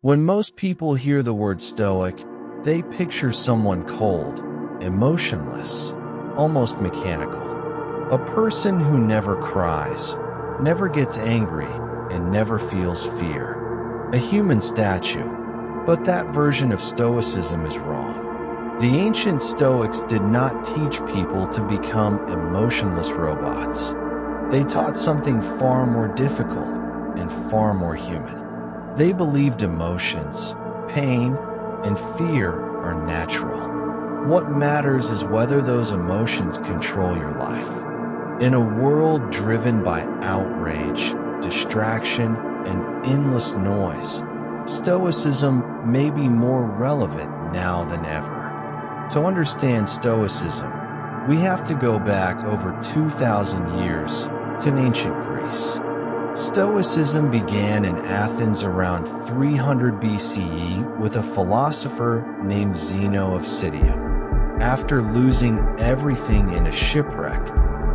When most people hear the word Stoic, they picture someone cold, emotionless, almost mechanical. A person who never cries, never gets angry, and never feels fear. A human statue. But that version of Stoicism is wrong. The ancient Stoics did not teach people to become emotionless robots. They taught something far more difficult and far more human. They believed emotions, pain, and fear are natural. What matters is whether those emotions control your life. In a world driven by outrage, distraction, and endless noise, Stoicism may be more relevant now than ever. To understand Stoicism, we have to go back over 2,000 years to ancient Greece. Stoicism began in Athens around 300 BCE with a philosopher named Zeno of Citium. After losing everything in a shipwreck,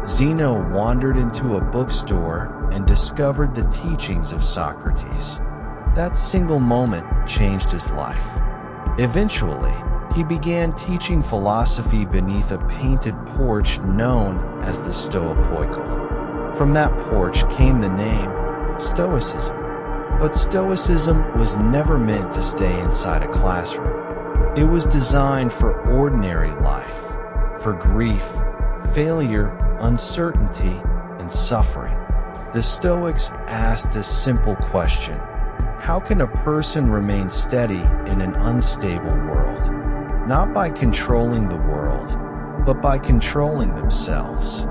Zeno wandered into a bookstore and discovered the teachings of Socrates. That single moment changed his life. Eventually, he began teaching philosophy beneath a painted porch known as the Stoipoikon. From that porch came the name Stoicism. But Stoicism was never meant to stay inside a classroom. It was designed for ordinary life, for grief, failure, uncertainty, and suffering. The Stoics asked a simple question: how can a person remain steady in an unstable world? Not by controlling the world, but by controlling themselves.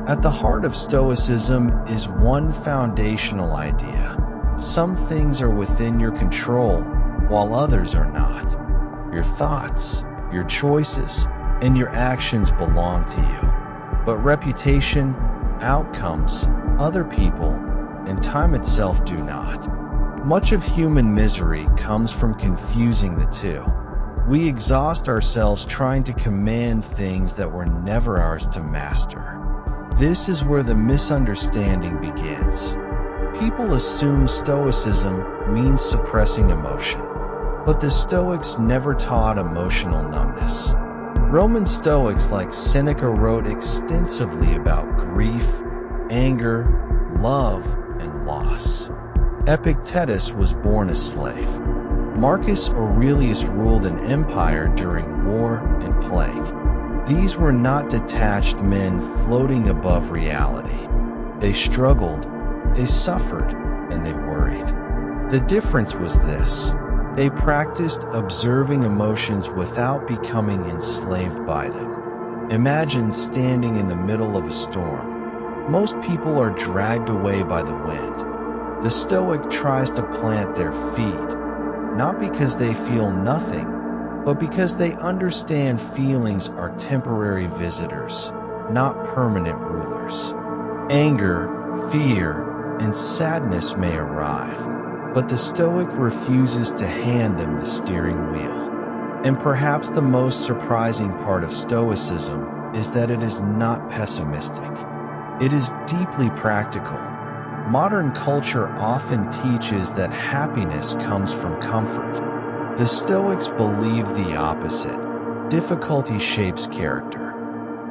At the heart of Stoicism is one foundational idea. Some things are within your control, while others are not. Your thoughts, your choices, and your actions belong to you. But reputation, outcomes, other people, and time itself do not. Much of human misery comes from confusing the two. We exhaust ourselves trying to command things that were never ours to master. This is where the misunderstanding begins. People assume Stoicism means suppressing emotion, but the Stoics never taught emotional numbness. Roman Stoics like Seneca wrote extensively about grief, anger, love, and loss. Epictetus was born a slave. Marcus Aurelius ruled an empire during war and plague. These were not detached men floating above reality. They struggled, they suffered, and they worried. The difference was this: they practiced observing emotions without becoming enslaved by them. Imagine standing in the middle of a storm. Most people are dragged away by the wind. The Stoic tries to plant their feet, not because they feel nothing, but because they understand feelings are temporary visitors, not permanent rulers. Anger, fear, and sadness may arrive, but the Stoic refuses to hand them the steering wheel. And perhaps the most surprising part of Stoicism is that it is not pessimistic. It is deeply practical. Modern culture often teaches that happiness comes from comfort. The Stoics believe the opposite. Difficulty shapes character.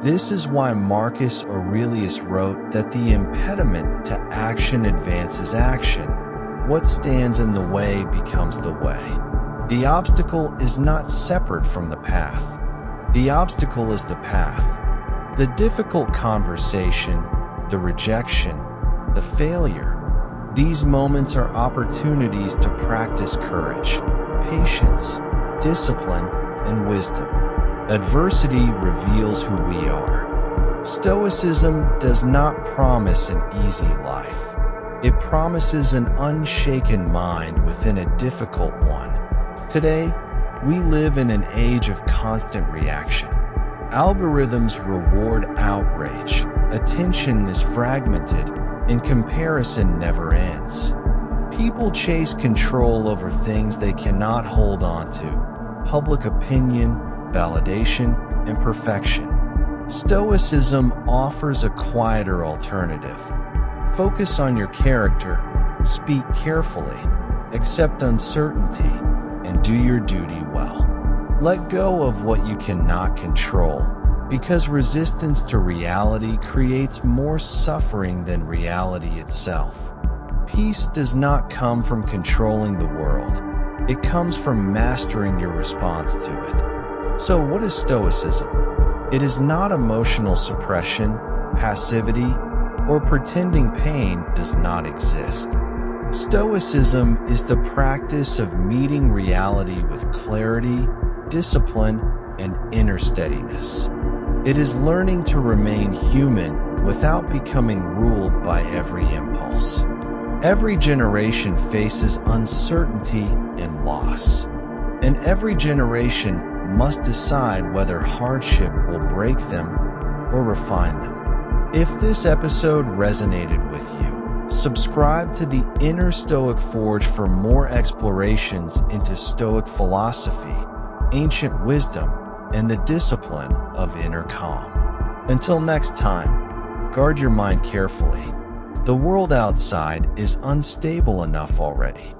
This is why Marcus Aurelius wrote that the impediment to action advances action. What stands in the way becomes the way. The obstacle is not separate from the path. The obstacle is the path. The difficult conversation, the rejection, the failure. These moments are opportunities to practice courage, patience, discipline, and wisdom. Adversity reveals who we are. Stoicism does not promise an easy life. It promises an unshaken mind within a difficult one. Today, we live in an age of constant reaction. Algorithms reward outrage, attention is fragmented, and comparison never ends. People chase control over things they cannot hold on to: public opinion, validation, and perfection. Stoicism offers a quieter alternative. Focus on your character, speak carefully, accept uncertainty, and do your duty well. Let go of what you cannot control, because resistance to reality creates more suffering than reality itself. Peace does not come from controlling the world. It comes from mastering your response to it. So what is Stoicism? It is not emotional suppression, passivity, or pretending pain does not exist. Stoicism is the practice of meeting reality with clarity, discipline, and inner steadiness. It is learning to remain human without becoming ruled by every impulse. Every generation faces uncertainty and loss, and every generation must decide whether hardship will break them or refine them. If this episode resonated with you, subscribe to the Inner Stoic Forge for more explorations into Stoic philosophy, ancient wisdom, and the discipline of inner calm. Until next time, guard your mind carefully. The world outside is unstable enough already.